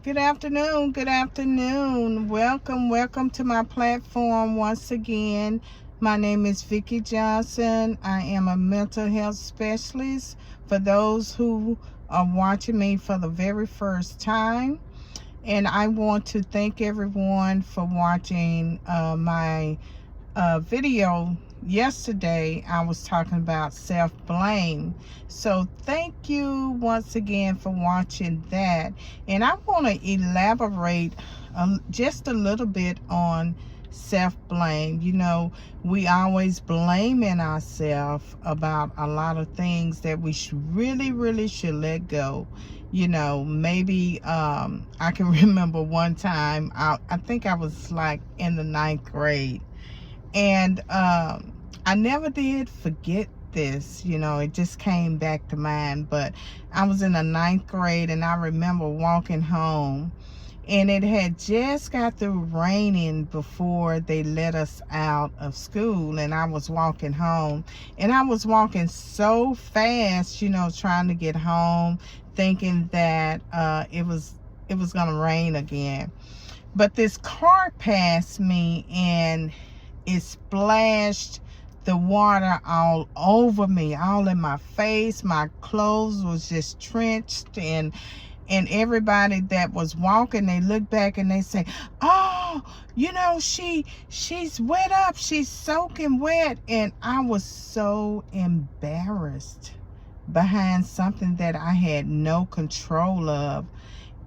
Good afternoon. Good afternoon. Welcome to my platform once again. My name is Vicki Johnson. I am a mental health specialist. For those who are watching me for the very first time, and I want to thank everyone for watching my video yesterday. I was talking about self-blame. So thank you once again for watching that. And I want to elaborate just a little bit on self-blame. We always blaming ourselves about a lot of things that we really should let go. Maybe I can remember one time, I think I was like in the ninth grade, and I never did forget this. It just came back to mind. But I was in the ninth grade, and I remember walking home, and it had just got through raining before they let us out of school. And I was walking home, and I was walking so fast, trying to get home, thinking that it was gonna rain again. But this car passed me, and it splashed the water all over me, all in my face. My clothes was just drenched, and everybody that was walking, they looked back and they say, "Oh, she's wet up, she's soaking wet." And I was so embarrassed behind something that I had no control of.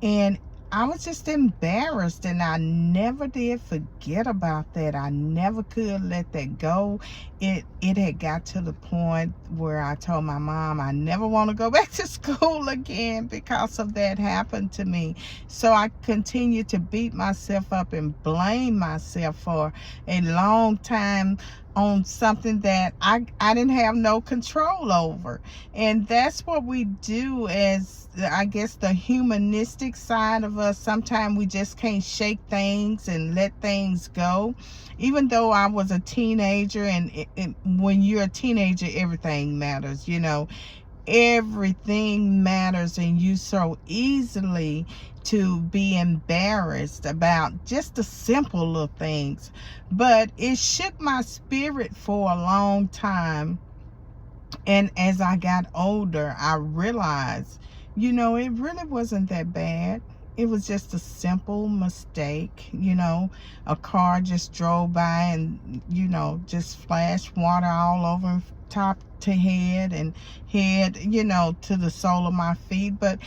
And I was just embarrassed, and I never did forget about that. I never could let that go. It had got to the point where I told my mom I never want to go back to school again because of that happened to me. So I continued to beat myself up and blame myself for a long time on something that I didn't have no control over. And that's what we do as, I guess, the humanistic side of us. Sometimes we just can't shake things and let things go. Even though I was a teenager, and when you're a teenager, everything matters, everything matters, and you so easily to be embarrassed about just the simple little things. But it shook my spirit for a long time. And as I got older, I realized, it really wasn't that bad. It was just a simple mistake. A car just drove by and, just splashed water all over top to head, and head, to the sole of my feet. But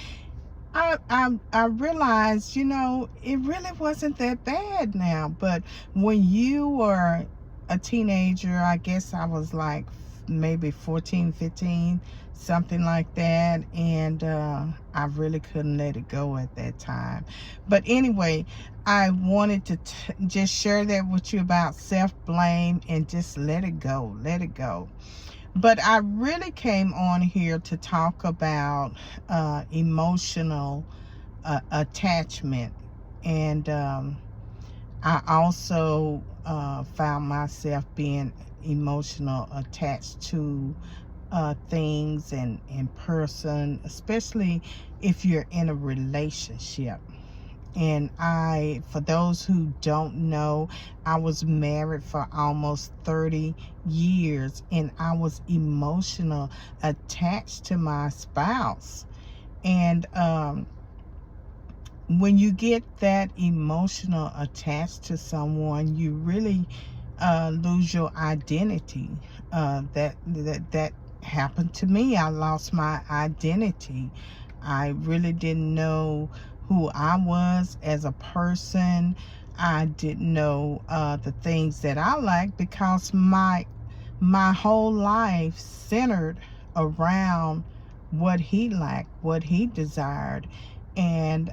I realized, it really wasn't that bad now. But when you were a teenager, I guess I was like maybe 14, 15, something like that. And I really couldn't let it go at that time. But anyway, I wanted to just share that with you about self-blame and just let it go. Let it go. But I really came on here to talk about emotional attachment. And I also found myself being emotional attached to things and person, especially if you're in a relationship. And for those who don't know, I was married for almost 30 years, and I was emotional attached to my spouse. And when you get that emotional attached to someone, you really lose your identity. That happened to me. I lost my identity. I really didn't know who I was as a person. I didn't know the things that I liked, because my whole life centered around what he liked, what he desired, and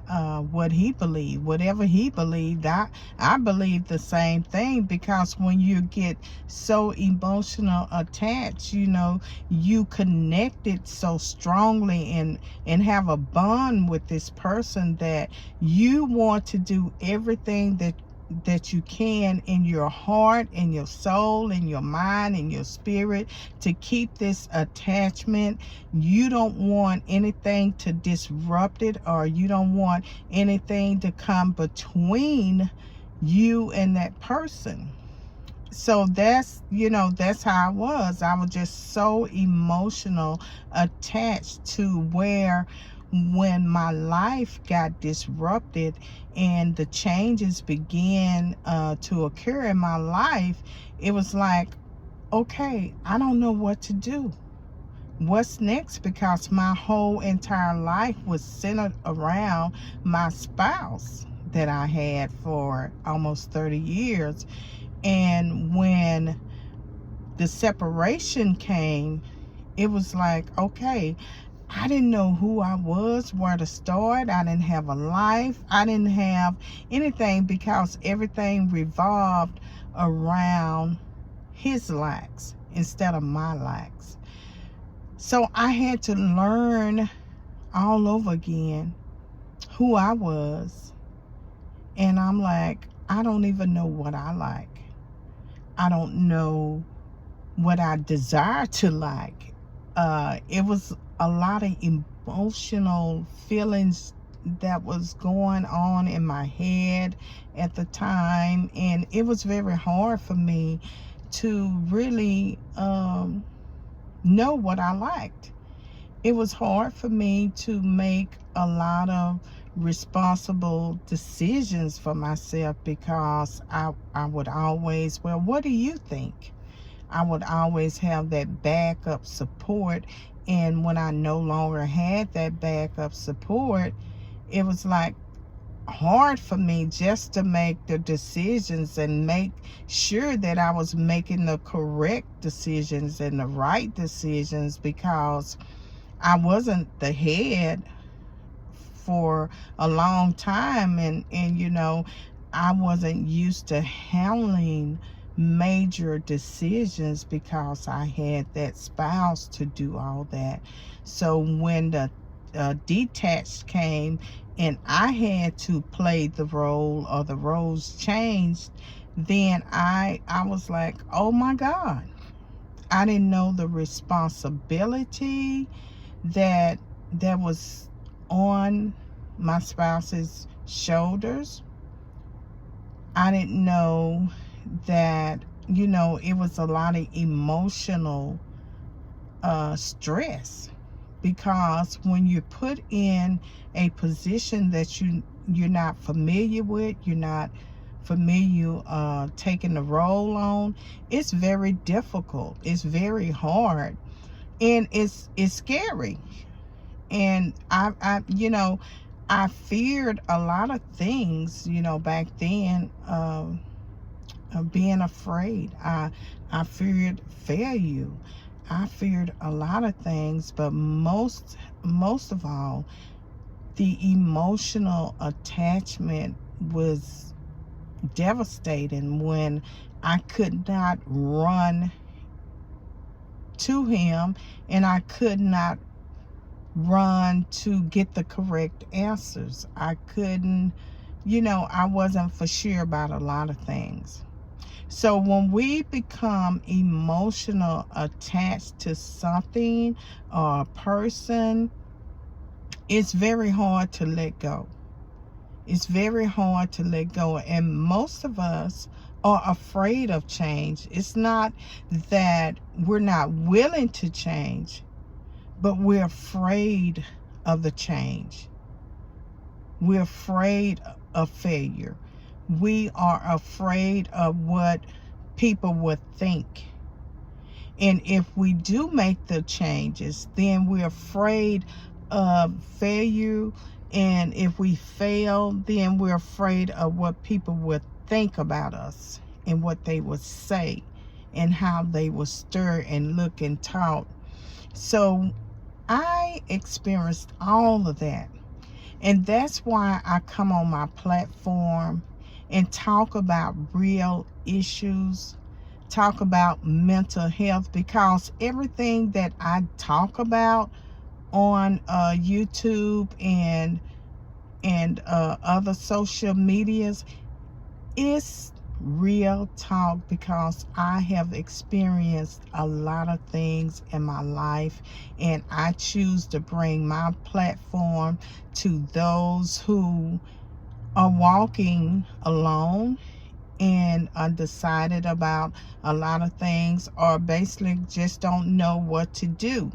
what he believed. Whatever he believed, I believed the same thing. Because when you get so emotional attached, you connected so strongly and have a bond with this person that you want to do everything that you can in your heart, in your soul, in your mind, in your spirit, to keep this attachment. You don't want anything to disrupt it, or you don't want anything to come between you and that person. So that's, that's how I was. I was just so emotional, attached to where, when my life got disrupted and the changes began to occur in my life, it was like, okay, I don't know what to do. What's next? Because my whole entire life was centered around my spouse that I had for almost 30 years. And when the separation came, it was like, okay, I didn't know who I was, where to start. I didn't have a life. I didn't have anything, because everything revolved around his lacks instead of my lacks. So I had to learn all over again who I was. And I'm like, I don't even know what I like. I don't know what I desire to like. It was a lot of emotional feelings that was going on in my head at the time, and it was very hard for me to really know what I liked. It was hard for me to make a lot of responsible decisions for myself, because I would always, well, what do you think? I would always have that backup support. And when I no longer had that backup support, it was like hard for me just to make the decisions and make sure that I was making the correct decisions and the right decisions, because I wasn't the head for a long time, and I wasn't used to handling major decisions, because I had that spouse to do all that. So when the detached came and I had to play the role, or the roles changed, then I was like, oh my God, I didn't know the responsibility that was on my spouse's shoulders. I didn't know that, it was a lot of emotional stress, because when you're put in a position that you're not familiar with, you're not familiar taking the role on, it's very difficult, it's very hard, and it's scary. And I feared a lot of things, back then, being afraid. I feared failure. I feared a lot of things, but most of all, the emotional attachment was devastating when I could not run to him, and I could not run to get the correct answers. I couldn't, I wasn't for sure about a lot of things. So when we become emotional attached to something or a person, it's very hard to let go. It's very hard to let go. And most of us are afraid of change. It's not that we're not willing to change, but we're afraid of the change. We're afraid of failure. We are afraid of what people would think. And if we do make the changes, then we're afraid of failure. And if we fail, then we're afraid of what people would think about us, and what they would say, and how they would stir and look and talk. So I experienced all of that. And that's why I come on my platform and talk about real issues, talk about mental health, because everything that I talk about on YouTube and other social medias, It's real talk because I have experienced a lot of things in my life, and I choose to bring my platform to those who are walking alone and undecided about a lot of things, or basically just don't know what to do,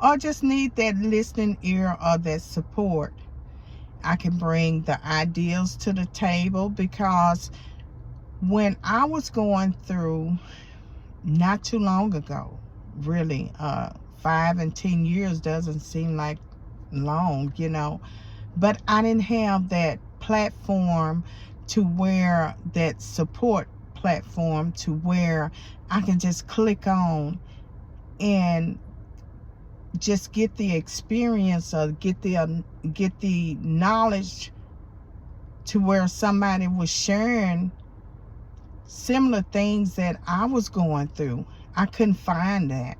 or just need that listening ear or that support. I can bring the ideals to the table because when I was going through, not too long ago, really, 5 and 10 years doesn't seem like long, but I didn't have that platform to where, that support platform to where I can just click on and just get the experience, or get the knowledge, to where somebody was sharing similar things that I was going through. I couldn't find that.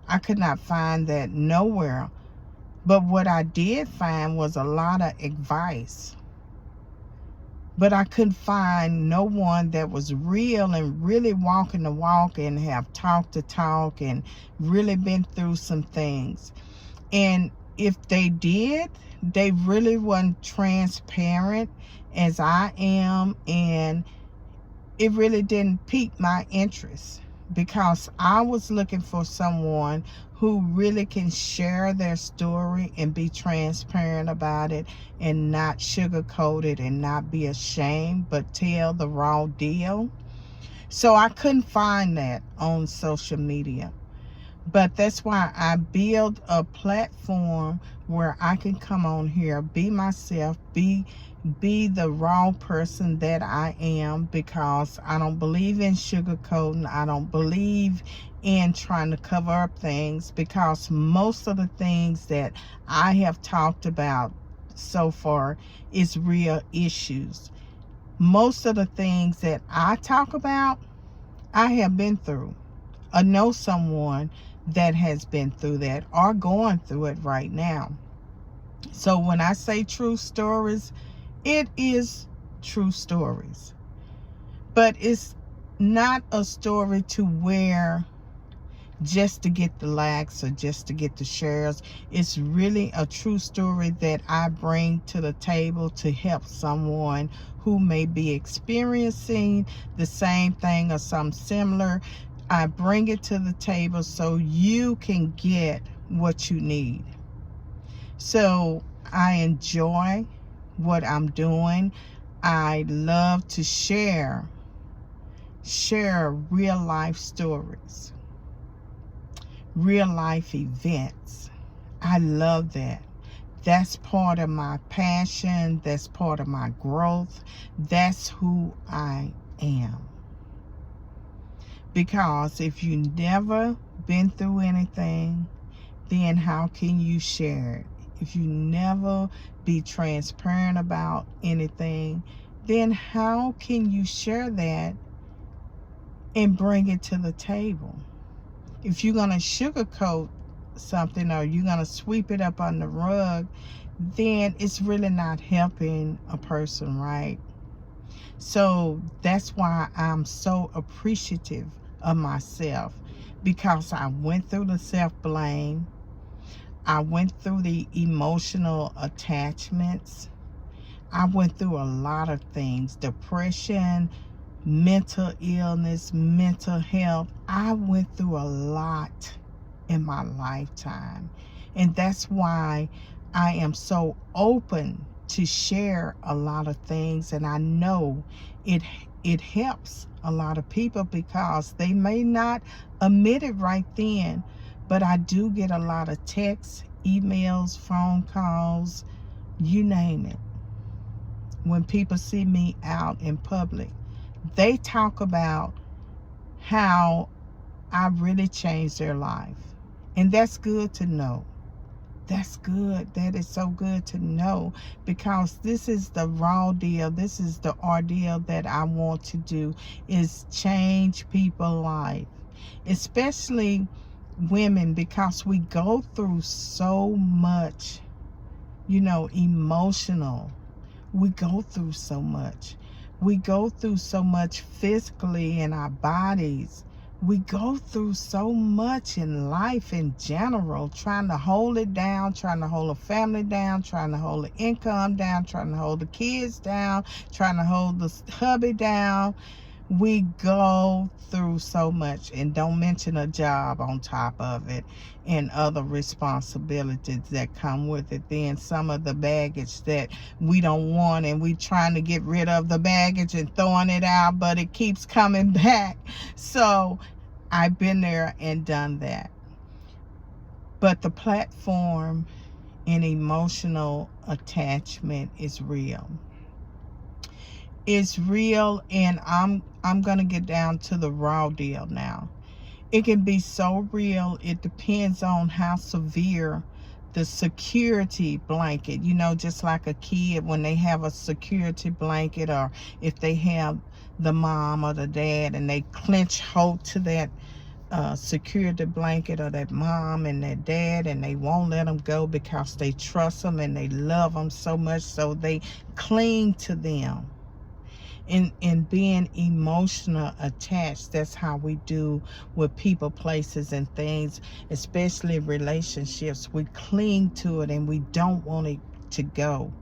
I could not find that nowhere. But what I did find was a lot of advice. But I couldn't find no one that was real and really walking the walk and have talked the talk and really been through some things. And if they did, they really weren't transparent as I am, and it really didn't pique my interest, because I was looking for someone who really can share their story and be transparent about it, and not sugarcoat it and not be ashamed, but tell the raw deal. So I couldn't find that on social media. But that's why I build a platform where I can come on here, be myself, be the raw person that I am, because I don't believe in sugarcoating. I don't believe in trying to cover up things, because most of the things that I have talked about so far is real issues. Most of the things that I talk about, I have been through. I know someone that has been through that or going through it right now. So when I say true stories, it is true stories. But it's not a story to where just to get the likes or just to get the shares. It's really a true story that I bring to the table to help someone who may be experiencing the same thing or something similar. I bring it to the table so you can get what you need. So I enjoy what I'm doing. I love to share real life stories, real life events. I love that. That's part of my passion. That's part of my growth. That's who I am. Because if you never been through anything, then how can you share it? If you never be transparent about anything, then how can you share that and bring it to the table? If you're going to sugarcoat something, or you're going to sweep it up on the rug, then it's really not helping a person, right? So that's why I'm so appreciative of myself, because I went through the self-blame. I went through the emotional attachments. I went through a lot of things, depression, mental illness, mental health. I went through a lot in my lifetime. And that's why I am so open to share a lot of things. And I know it helps a lot of people, because they may not admit it right then, but I do get a lot of texts, emails, phone calls, you name it. When people see me out in public, they talk about how I really changed their life. And that's good to know. That's good. That is so good to know, because this is the raw deal. This is the ordeal that I want to do, is change people's life, especially women, because we go through so much, emotional. We go through so much. We go through so much physically in our bodies. We go through so much in life in general, trying to hold it down, trying to hold a family down, trying to hold the income down, trying to hold the kids down, trying to hold the hubby down. We go through so much, and don't mention a job on top of it and other responsibilities that come with it. Then some of the baggage that we don't want, and we trying to get rid of the baggage and throwing it out, but it keeps coming back. So I've been there and done that. But the platform and emotional attachment is real. It's real, and I'm gonna get down to the raw deal now. It can be so real. It depends on how severe the security blanket, just like a kid when they have a security blanket, or if they have the mom or the dad and they clench hold to that security blanket of that mom and that dad, and they won't let them go because they trust them and they love them so much, so they cling to them. In being emotional attached, that's how we do with people, places, and things, especially relationships. We cling to it and we don't want it to go.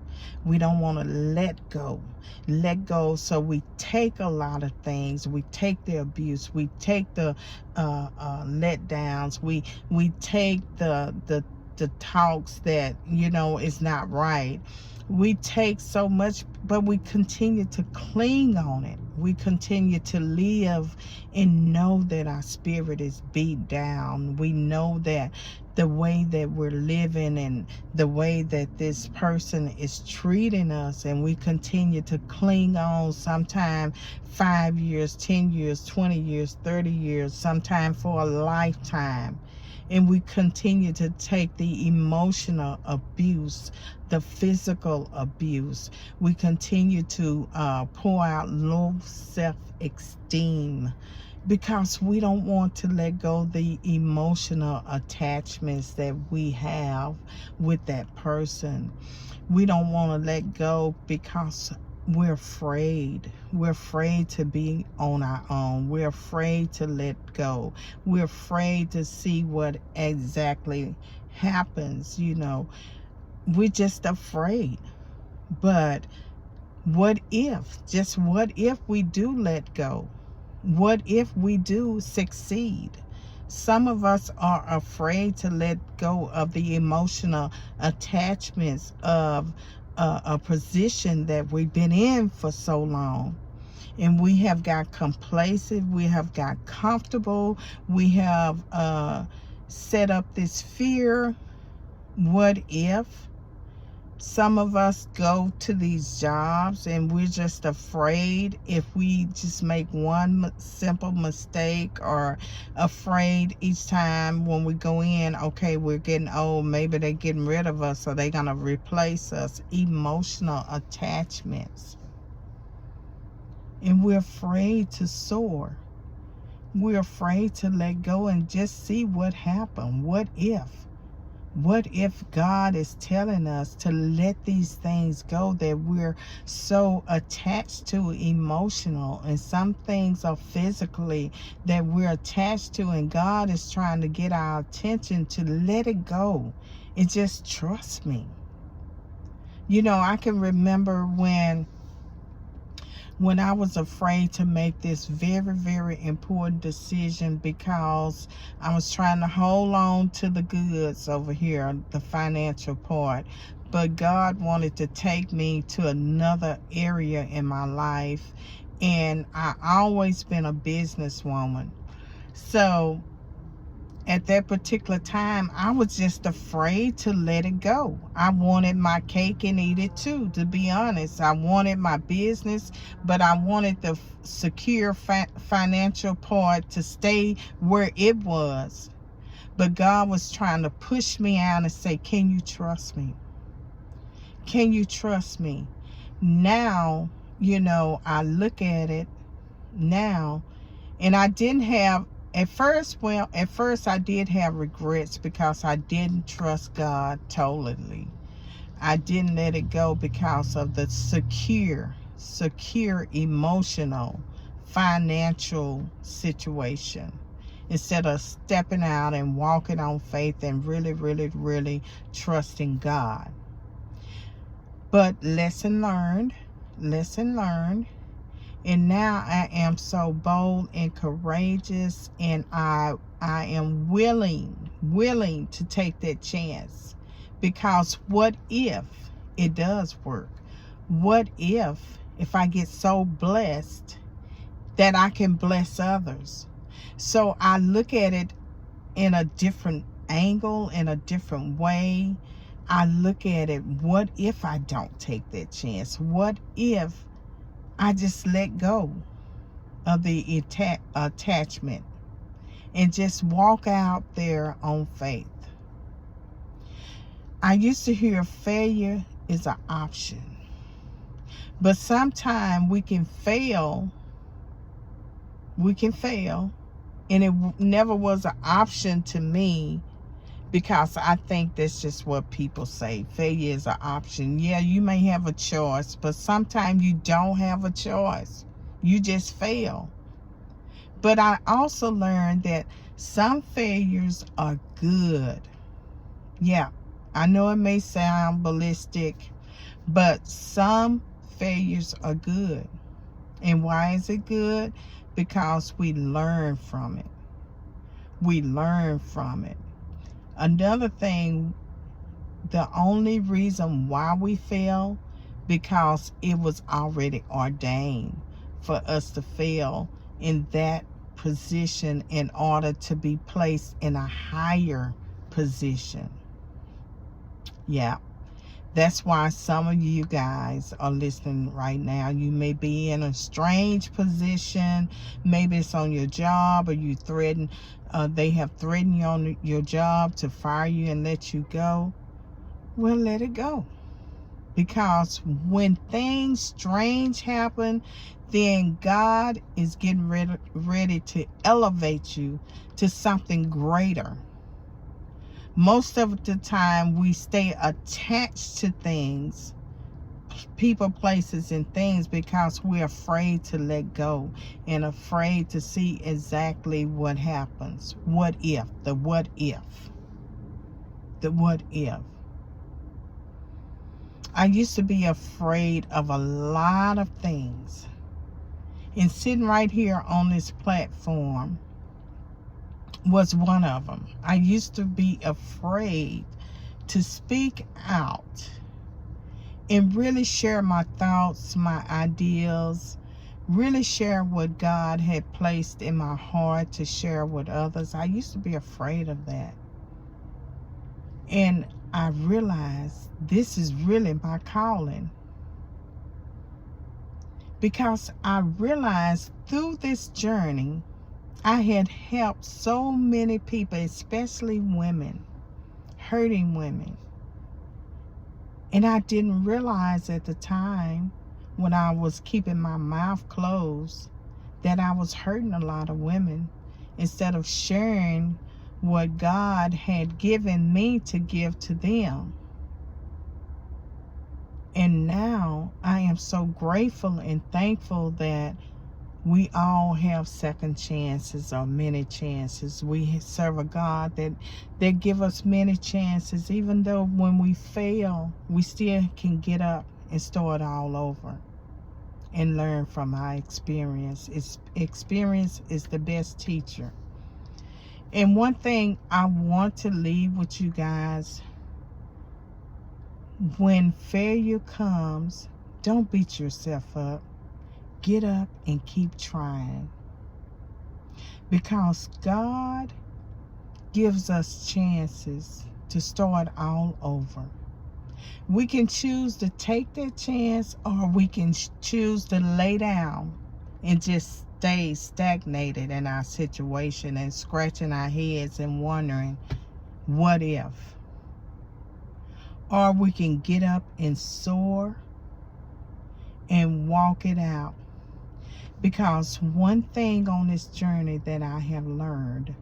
We don't want to let go. So we take a lot of things. We take the abuse. We take the letdowns. We take the talks that is not right. We take so much, but we continue to cling on it. We continue to live and know that our spirit is beat down. We know that the way that we're living and the way that this person is treating us, and we continue to cling on, sometime 5 years, 10 years, 20 years, 30 years, sometime for a lifetime. And we continue to take the emotional abuse, the physical abuse. We continue to pour out low self-esteem because we don't want to let go of the emotional attachments that we have with that person. We don't want to let go because we're afraid. We're afraid to be on our own. We're afraid to let go. We're afraid to see what exactly happens. We're just afraid. But what if we do let go? What if we do succeed? Some of us are afraid to let go of the emotional attachments of a position that we've been in for so long. And we have got complacent. We have got comfortable. We have set up this fear. What if? Some of us go to these jobs and we're just afraid if we just make one simple mistake, or afraid each time when we go in, okay, we're getting old, maybe they're getting rid of us, or they're going to replace us. Emotional attachments. And we're afraid to soar. We're afraid to let go and just see what happened. What if? What if God is telling us to let these things go that we're so attached to emotional, and some things are physically that we're attached to, and God is trying to get our attention to let it go and just trust me. I can remember when I was afraid to make this very, very important decision because I was trying to hold on to the goods over here, the financial part. But God wanted to take me to another area in my life. And I always been a businesswoman. So at that particular time, I was just afraid to let it go. I wanted my cake and eat it too, to be honest. I wanted my business, but I wanted the secure financial part to stay where it was. But God was trying to push me out and say, can you trust me? Can you trust me? Now, I look at it now, and I didn't have, at first I did have regrets because I didn't trust God totally. I didn't let it go because of the secure emotional, financial situation, instead of stepping out and walking on faith and really, really, really trusting God. But lesson learned, lesson learned. And now I am so bold and courageous, and I am willing to take that chance. Because what if it does work? What if I get so blessed that I can bless others? So I look at it in a different angle, in a different way. I look at it, what if I don't take that chance? What if I just let go of the attachment and just walk out there on faith? I used to hear failure is an option. But sometimes we can fail. And it never was an option to me, because I think that's just what people say. Failure is an option. Yeah, you may have a choice, but sometimes you don't have a choice. You just fail. But I also learned that some failures are good. Yeah, I know it may sound ballistic, but some failures are good. And why is it good? Because we learn from it. We learn from it. Another thing, the only reason why we fail, because it was already ordained for us to fail in that position in order to be placed in a higher position. Yeah. That's why some of you guys are listening right now. You may be in a strange position. Maybe it's on your job, or you threaten. They have threatened you on your job to fire you and let you go. Well, let it go. Because when things strange happen, then God is getting ready to elevate you to something greater. Most of the time we stay attached to things, people, places, and things, because we're afraid to let go and afraid to see exactly what happens. What if? The what if. The what if. I used to be afraid of a lot of things. And sitting right here on this platform was one of them. I used to be afraid to speak out and really share my thoughts, my ideas, really share what God had placed in my heart to share with others. I used to be afraid of that. And I realized this is really my calling. Because I realized through this journey, I had helped so many people, especially women, hurting women. And I didn't realize at the time, when I was keeping my mouth closed, that I was hurting a lot of women instead of sharing what God had given me to give to them. And now I am so grateful and thankful that we all have second chances, or many chances. We serve a God that give us many chances. Even though when we fail, we still can get up and start all over and learn from our experience. Experience is the best teacher. And one thing I want to leave with you guys: when failure comes, don't beat yourself up. Get up and keep trying. Because God gives us chances to start all over. We can choose to take that chance, or we can choose to lay down and just stay stagnated in our situation and scratching our heads and wondering, what if? Or we can get up and soar and walk it out. Because one thing on this journey that I have learned: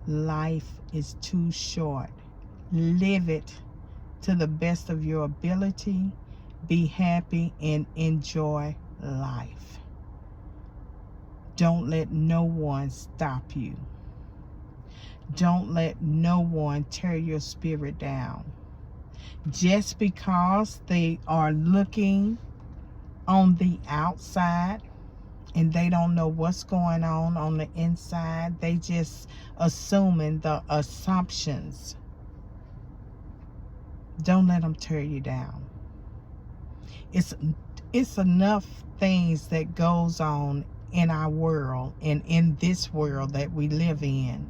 life is too short. Live it to the best of your ability. Be happy and enjoy life. Don't let no one stop you. Don't let no one tear your spirit down. Just because they are looking on the outside and they don't know what's going on the inside, they just assuming the assumptions. Don't let them tear you down. It's enough things that goes on in our world and in this world that we live in.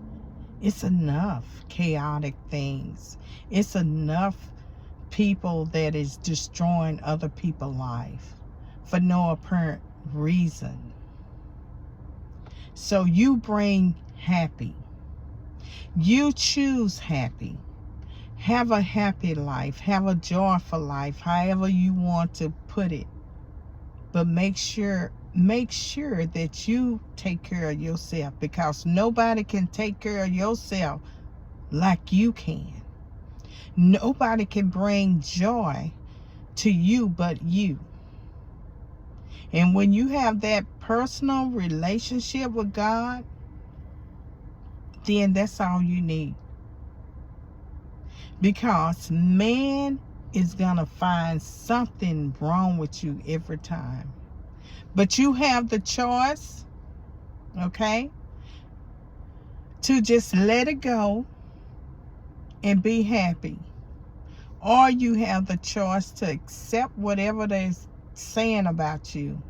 It's enough chaotic things. It's enough people that is destroying other people's life for no apparent reason. So you bring happy. You choose happy. Have a happy life. Have a joyful life, however you want to put it. But make sure that you take care of yourself, because nobody can take care of yourself like you can. Nobody can bring joy to you but you. And when you have that personal relationship with God, then that's all you need. Because man is going to find something wrong with you every time. But you have the choice, okay, to just let it go and be happy. Or you have the choice to accept whatever they're saying about you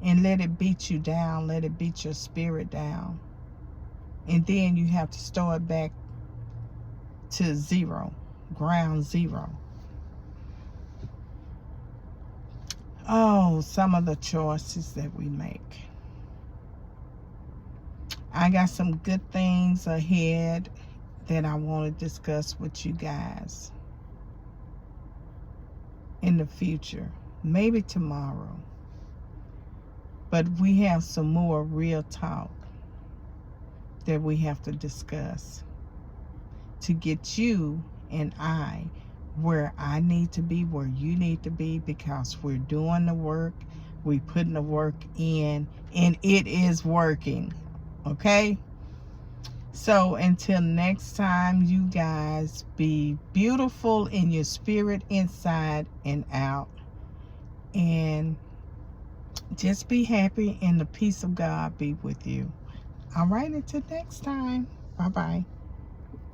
and let it beat you down, let it beat your spirit down. And then you have to start back to zero, ground zero. Oh, some of the choices that we make. I got some good things ahead that I want to discuss with you guys in the future, maybe tomorrow. But we have some more real talk that we have to discuss to get you and I where I need to be, where you need to be, because we're doing the work, we're putting the work in, and it is working, okay? So until next time, you guys be beautiful in your spirit, inside and out, and just be happy, and the peace of God be with you. All right, until next time, bye-bye.